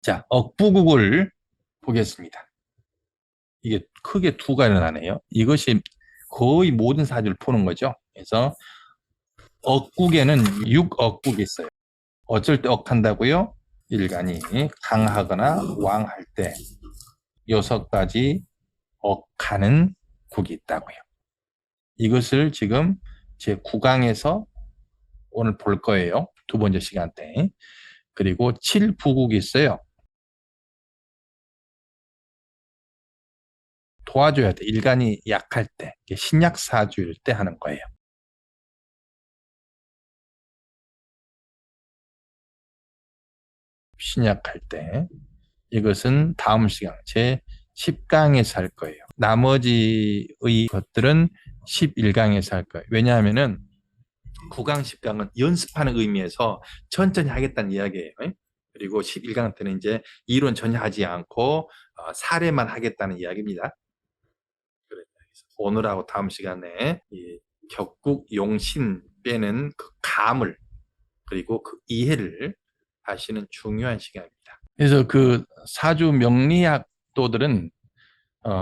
자, 억부국을 보겠습니다. 이게 크게 두 가지가 나네요. 이것이 거의 모든 사주를 푸는 거죠. 그래서 억국에는 6억국이 있어요. 어쩔 때 억한다고요? 일간이 강하거나 왕할 때 6가지 억하는 국이 있다고요. 이것을 지금 제 9강에서 오늘 볼 거예요. 두 번째 시간 때. 그리고 7부국이 있어요. 도와줘야 돼. 일간이 약할 때, 신약사주일 때 하는 거예요. 신약할 때. 이것은 다음 시간, 제 10강에서 할 거예요. 나머지의 것들은 11강에서 할 거예요. 왜냐하면은 9강, 10강은 연습하는 의미에서 천천히 하겠다는 이야기예요. 그리고 11강 때는 이제 이론 전혀 하지 않고 사례만 하겠다는 이야기입니다. 오늘하고 다음 시간에 이 격국 용신 빼는 그 감을 그리고 그 이해를 하시는 중요한 시간입니다. 그래서 그 사주 명리학도들은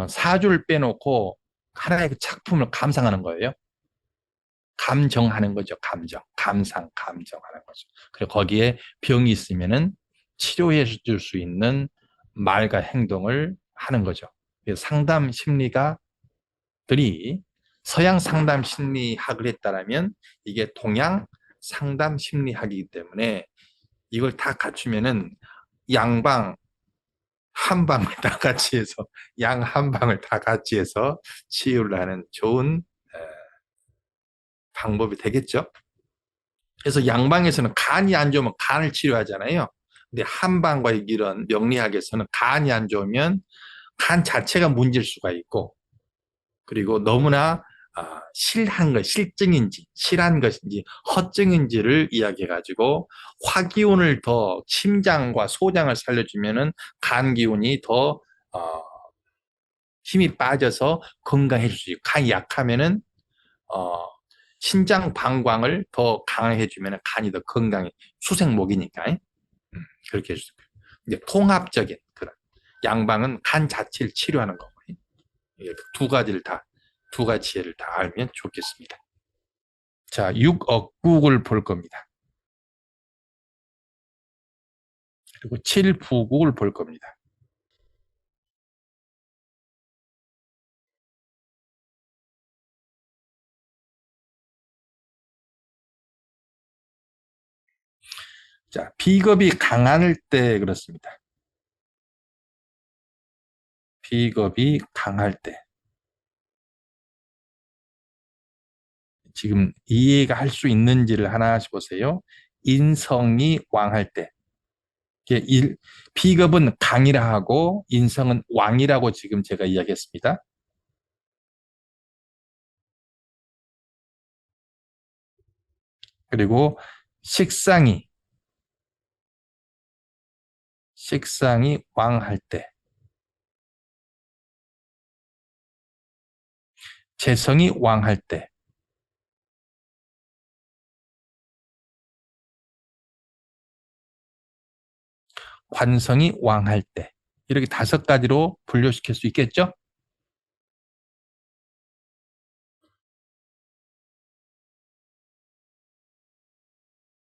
사주를 빼놓고 하나의 그 작품을 감상하는 거예요. 감정하는 거죠. 감정, 감상, 감정하는 거죠. 그리고 거기에 병이 있으면은 치료해 줄 수 있는 말과 행동을 하는 거죠. 그래서 상담 심리가들이 서양 상담 심리학을 했다라면 이게 동양 상담 심리학이기 때문에 이걸 다 갖추면은 양방 한방을 다 같이 해서 양 한방을 다 같이 해서 치유를 하는 좋은 방법이 되겠죠. 그래서 양방에서는 간이 안 좋으면 간을 치료하잖아요. 근데 한방과 이런 명리학에서는 간이 안 좋으면 간 자체가 문제일 수가 있고, 그리고 너무나 실한 것, 실증인지, 실한 것인지, 허증인지를 이야기해가지고 화기운을 더 심장과 소장을 살려주면은 간 기운이 더 힘이 빠져서 건강해질 수 있고, 간이 약하면은 신장 방광을 더 강화해 주면 간이 더 건강해. 수생목이니까. 그렇게 해주세요. 이제 통합적인 그런 양방은 간 자체를 치료하는 거고. 두 가지를 다, 두 가지 지혜를 다 알면 좋겠습니다. 자, 6억국을 볼 겁니다. 그리고 7부국을 볼 겁니다. 자, 비겁이 강할 때 그렇습니다. 비겁이 강할 때. 지금 이해가 할 수 있는지를 하나씩 보세요. 인성이 왕할 때. 비겁은 강이라 하고 인성은 왕이라고 지금 제가 이야기했습니다. 그리고 식상이 왕할 때, 재성이 왕할 때, 관성이 왕할 때, 이렇게 5가지로 분류시킬 수 있겠죠?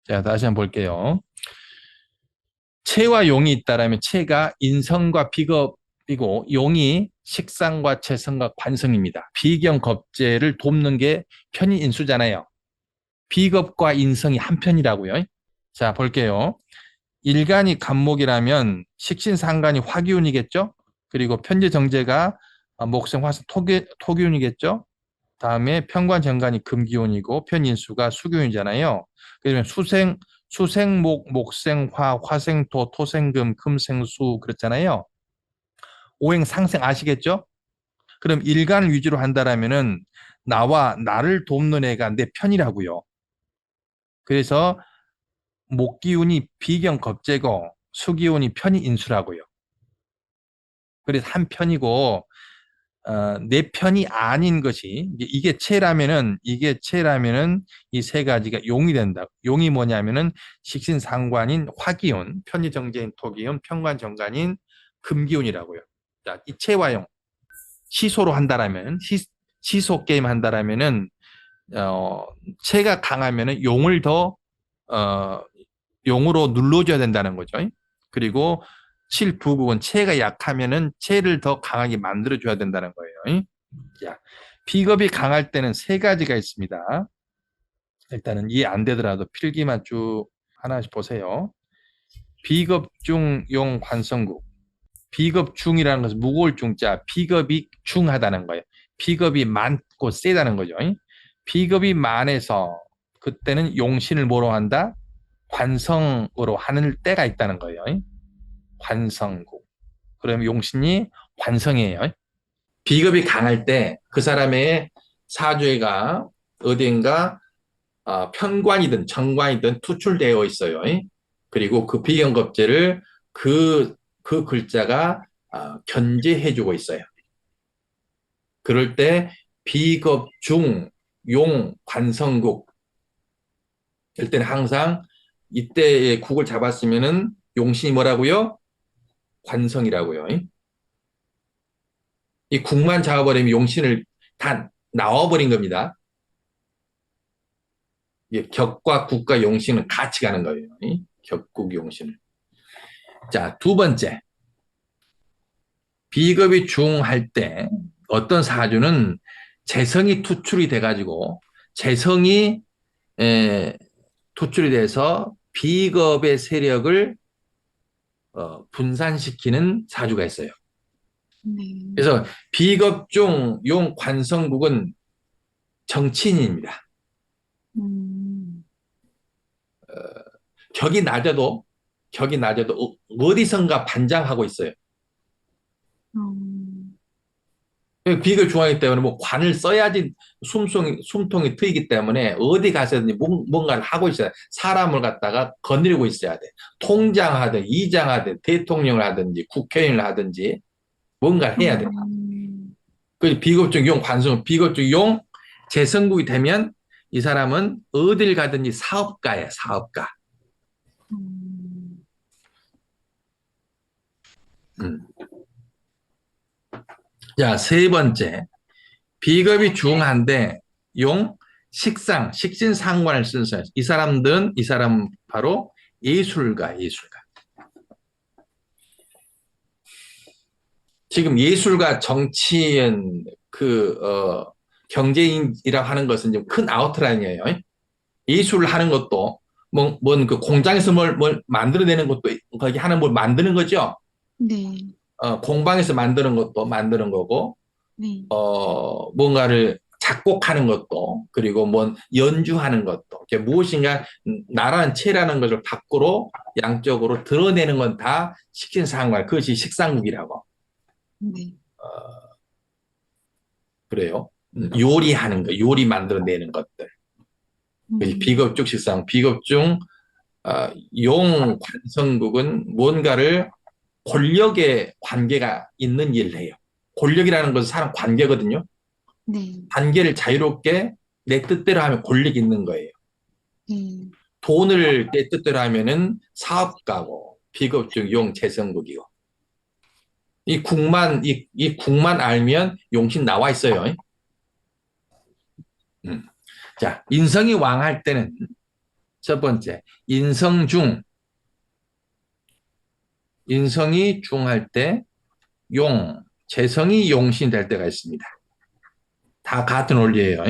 자, 다시 한번 볼게요. 체와 용이 있다라면 체가 인성과 비겁이고 용이 식상과 재성과 관성입니다. 비경겁재를 돕는 게 편인인수잖아요. 비겁과 인성이 한 편이라고요. 자, 볼게요. 일간이 간목이라면 식신상간이 화기운이겠죠? 그리고 편제정제가 목성, 화성, 토기운이겠죠? 다음에 편관정간이 금기운이고 편인수가 수기운이잖아요. 그러면 수생목, 목생화, 화생토, 토생금, 금생수 그렇잖아요. 오행상생 아시겠죠? 그럼 일간을 위주로 한다라면은 나와 나를 돕는 애가 내 편이라고요. 그래서 목기운이 비경겁제고 수기운이 편이인수라고요. 그래서 한 편이고 내 편이 아닌 것이 이게 체라면은 이 세 가지가 용이 된다. 용이 뭐냐면은 식신상관인 화기운, 편의정제인 토기운, 편관정관인 금기운이라고요. 자, 이 체화용 시소로 한다라면 시소 게임 한다라면은 체가 강하면은 용을 더 어, 용으로 눌러줘야 된다는 거죠. 그리고 칠부국은 체가 약하면은 체를 더 강하게 만들어줘야 된다는 거예요. 자, 비겁이 강할 때는 세 가지가 있습니다. 일단은 이해 안 되더라도 필기만 쭉 하나씩 보세요. 비겁중 용 관성국. 비겁중이라는 것은 무거울 중자, 비겁이 중하다는 거예요. 비겁이 많고 세다는 거죠. 비겁이 많아서 그때는 용신을 뭐로 한다? 관성으로 하는 때가 있다는 거예요. 관성국. 그러면 용신이 관성이에요. 비겁이 강할 때 그 사람의 사주가 어딘가 편관이든 정관이든 투출되어 있어요. 그리고 그 비견겁제를 그 글자가 견제해주고 있어요. 그럴 때 비겁중, 용, 관성국 일 때는 항상 이때의 국을 잡았으면은 용신이 뭐라고요? 관성이라고요. 이 국만 잡아버리면 용신을 다 나와버린 겁니다. 격과 국과 용신은 같이 가는 거예요. 격국 용신을. 자, 두 번째. 비겁이 중할 때 어떤 사주는 재성이 투출이 돼가지고 재성이 투출이 돼서 비겁의 세력을 분산시키는 사주가 있어요. 그래서 비겁중 용 관성국은 정치인입니다. 격이 낮아도 어디선가 반장하고 있어요. 비겁 중하기 때문에 뭐 관을 써야지 숨통이 트이기 때문에 어디 가서든지 뭔가를 하고 있어야 돼. 사람을 갖다가 거느리고 있어야 돼. 통장하든 이장하든 대통령을 하든지 국회의원을 하든지 뭔가를 해야 돼. 그 비겁적 용 관성, 비겁적 용 재성국이 되면 이 사람은 어딜 가든지 사업가예요, 사업가. 자, 세 번째. 비겁이 중한데 용 식신상관을 쓰는 사람. 이 사람 바로 예술가. 지금 예술가, 정치인, 경제인이라고 하는 것은 좀 큰 아웃라인이에요. 예술을 하는 것도 그 공장에서 뭘 만들어내는 것도 거기 하는 뭘 만드는 거죠. 네. 공방에서 만드는 것도 만드는 거고, 네. 뭔가를 작곡하는 것도, 그리고 연주하는 것도, 무엇인가 나라는 체라는 것을 밖으로 양적으로 드러내는 건 다 식신상관, 그것이 식상국이라고. 네. 그래요. 요리하는 거, 요리 만들어내는 것들. 비겁중 식상, 비겁중 용 관성국은 뭔가를 권력의 관계가 있는 일을 해요. 권력이라는 것은 사람 관계거든요. 네. 관계를 자유롭게 내 뜻대로 하면 권력이 있는 거예요. 돈을 내 뜻대로 하면은 사업가고 비겁중 용 재성국이고. 이 국만 알면 용신 나와 있어요. 자, 인성이 왕할 때는 첫 번째, 인성이 중할 때 재성이 용신 될 때가 있습니다. 다 같은 원리예요.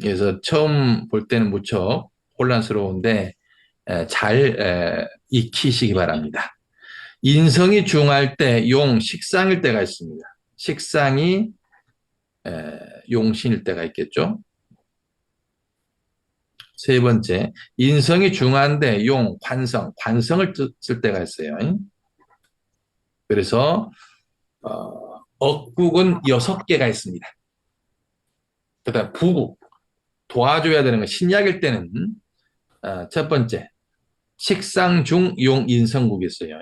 그래서 처음 볼 때는 무척 혼란스러운데 잘 익히시기 바랍니다. 인성이 중할 때 식상일 때가 있습니다. 식상이 용신일 때가 있겠죠. 세 번째, 인성이 중한데 관성을 쓸 때가 있어요. 그래서 억국은 6개가 있습니다. 그다음 부국, 도와줘야 되는 건 신약일 때는 첫 번째, 식상 중 용 인성국이 있어요.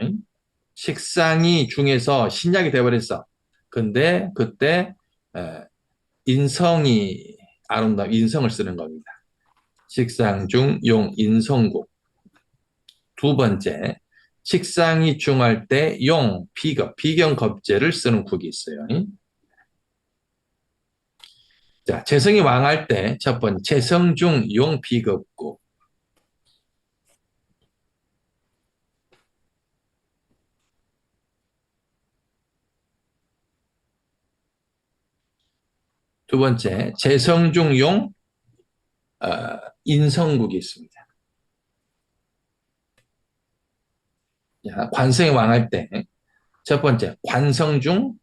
식상이 중에서 신약이 돼버렸어. 근데 그때 인성이 아름다운 인성을 쓰는 겁니다. 식상 중 용 인성국. 두 번째, 식상이 중할 때 용 비겁 비견겁제를 쓰는 국이 있어요. 자, 재성이 왕할 때 첫 번째 재성 중 용 비겁국. 두 번째 재성 중 용 인성국이 있습니다. 자, 관성이 왕할 때 첫 번째 관성 중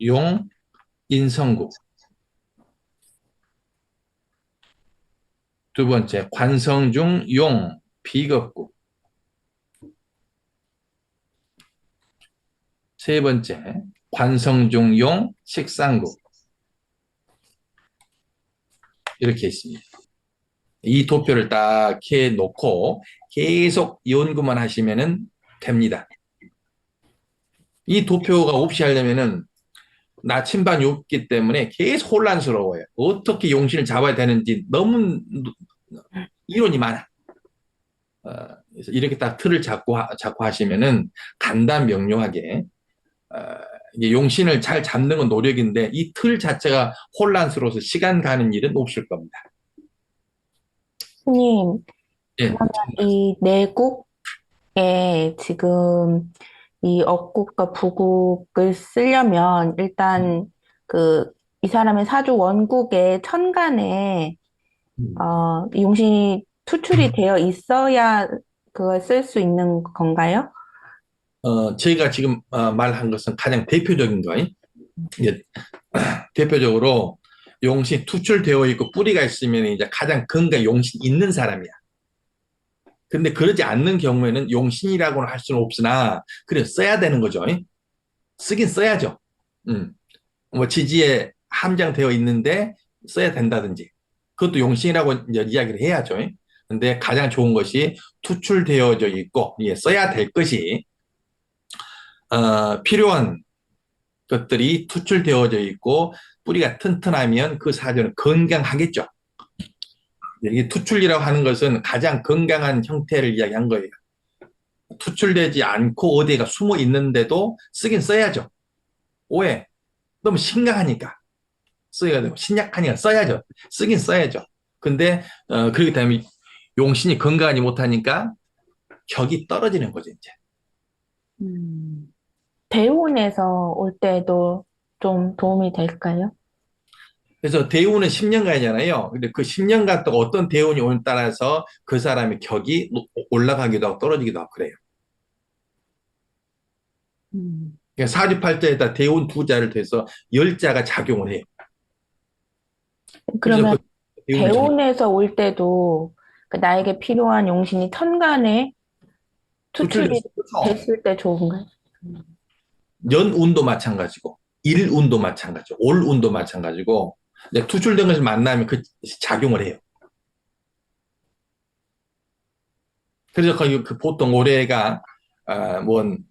용 인성국. 두 번째 관성 중 용 비겁국. 세 번째 관성 중 용 식상국. 이렇게 있습니다. 이 도표를 딱 해놓고 계속 연구만 하시면 됩니다. 이 도표가 없이 하려면은 나침반이 없기 때문에 계속 혼란스러워요. 어떻게 용신을 잡아야 되는지 너무 이론이 많아. 그래서 이렇게 딱 틀을 잡고 하시면은 간단 명료하게 이게 용신을 잘 잡는 건 노력인데 이 틀 자체가 혼란스러워서 시간 가는 일은 없을 겁니다. 스님, 예. 그러면 이 내국에 지금 이 억국과 부국을 쓰려면 일단 이 사람의 사주 원국의 천간에 이 용신이 투출이 되어 있어야 그걸 쓸 수 있는 건가요? 저희가 지금 말한 것은 가장 대표적인 거예요. 이제 대표적으로 용신 투출되어 있고 뿌리가 있으면 이제 가장 건강 용신 있는 사람이야. 근데 그러지 않는 경우에는 용신이라고는 할 수는 없으나 그래 써야 되는 거죠. 쓰긴 써야죠. 뭐 지지에 함장되어 있는데 써야 된다든지 그것도 용신이라고 이제 이야기를 해야죠. 근데 가장 좋은 것이 투출되어져 있고 써야 될 것이 필요한 것들이 투출되어져 있고 뿌리가 튼튼하면 그 사주는 건강하겠죠. 이게 투출이라고 하는 것은 가장 건강한 형태를 이야기한 거예요. 투출되지 않고 어디가 숨어 있는데도 쓰긴 써야죠. 왜? 너무 심각하니까 써야 되고 신약하니까 써야죠. 쓰긴 써야죠. 근데 그렇기 때문에 용신이 건강하지 못하니까 격이 떨어지는 거죠, 이제. 대운에서 올 때도 좀 도움이 될까요? 그래서 대운은 10년간이잖아요. 근데 그 10년간 또 어떤 대운이 오느냐에 따라서 그 사람의 격이 올라가기도 하고 떨어지기도 하고 그래요. 그러니까 사주팔자에다 대운 두 자를 더해서 10자가 작용을 해요. 그러면 그 대운을 대운에서 올 때도 나에게 필요한 용신이 천간에 투출이 됐을 때 좋은가요? 연운도 마찬가지고 일운도 마찬가지고 올운도 마찬가지고 투출된 것을 만나면 그 작용을 해요. 그래서 거기 보통 올해가 뭔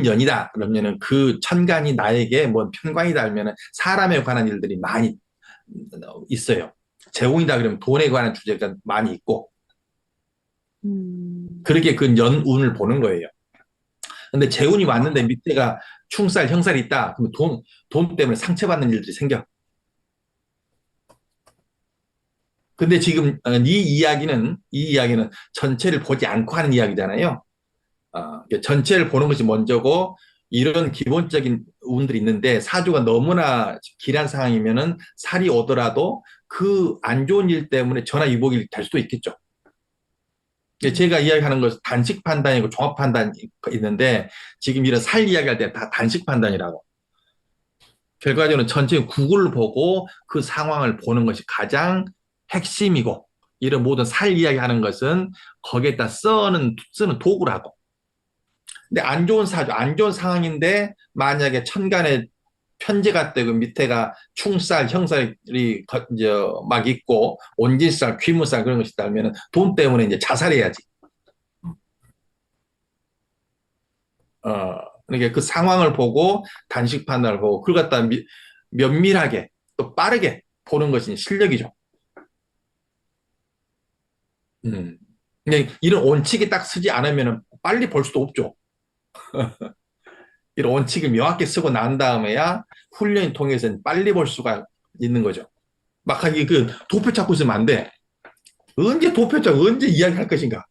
연이다 그러면은 그 천간이 나에게 뭔 편관이다 그러면은 사람에 관한 일들이 많이 있어요. 재운이다 그러면 돈에 관한 주제가 많이 있고 그렇게 그 연운을 보는 거예요. 근데 재운이 왔는데 밑에가 충살, 형살이 있다. 그러면 돈 때문에 상처받는 일들이 생겨. 근데 지금 이 이야기는 전체를 보지 않고 하는 이야기잖아요. 전체를 보는 것이 먼저고 이런 기본적인 운들이 있는데 사주가 너무나 길한 상황이면은 살이 오더라도 그 안 좋은 일 때문에 전화위복이 될 수도 있겠죠. 제가 이야기하는 것은 단식 판단이고 종합 판단이 있는데 지금 이런 살 이야기할 때 다 단식 판단이라고. 결과적으로 전체 구글 보고 그 상황을 보는 것이 가장 핵심이고 이런 모든 살 이야기하는 것은 거기에다 쓰는 도구라고. 근데 안 좋은 사주, 안 좋은 상황인데 만약에 천간에 편제가 되고 밑에가 충살, 형살이 이제 막 있고 온진살, 귀무살 그런 것이 있다면 돈 때문에 이제 자살해야지. 그러니까 그 상황을 보고 단식 판단을 보고 그걸 갖다 면밀하게 또 빠르게 보는 것이 실력이죠. 근데 이런 원칙이 딱 쓰지 않으면 빨리 볼 수도 없죠. 이런 원칙을 명확히 쓰고 난 다음에야 훈련을 통해서 빨리 볼 수가 있는 거죠. 막 하기 그 도표 찾고 있으면 안 돼. 언제 도표 찾고 언제 이야기할 것인가.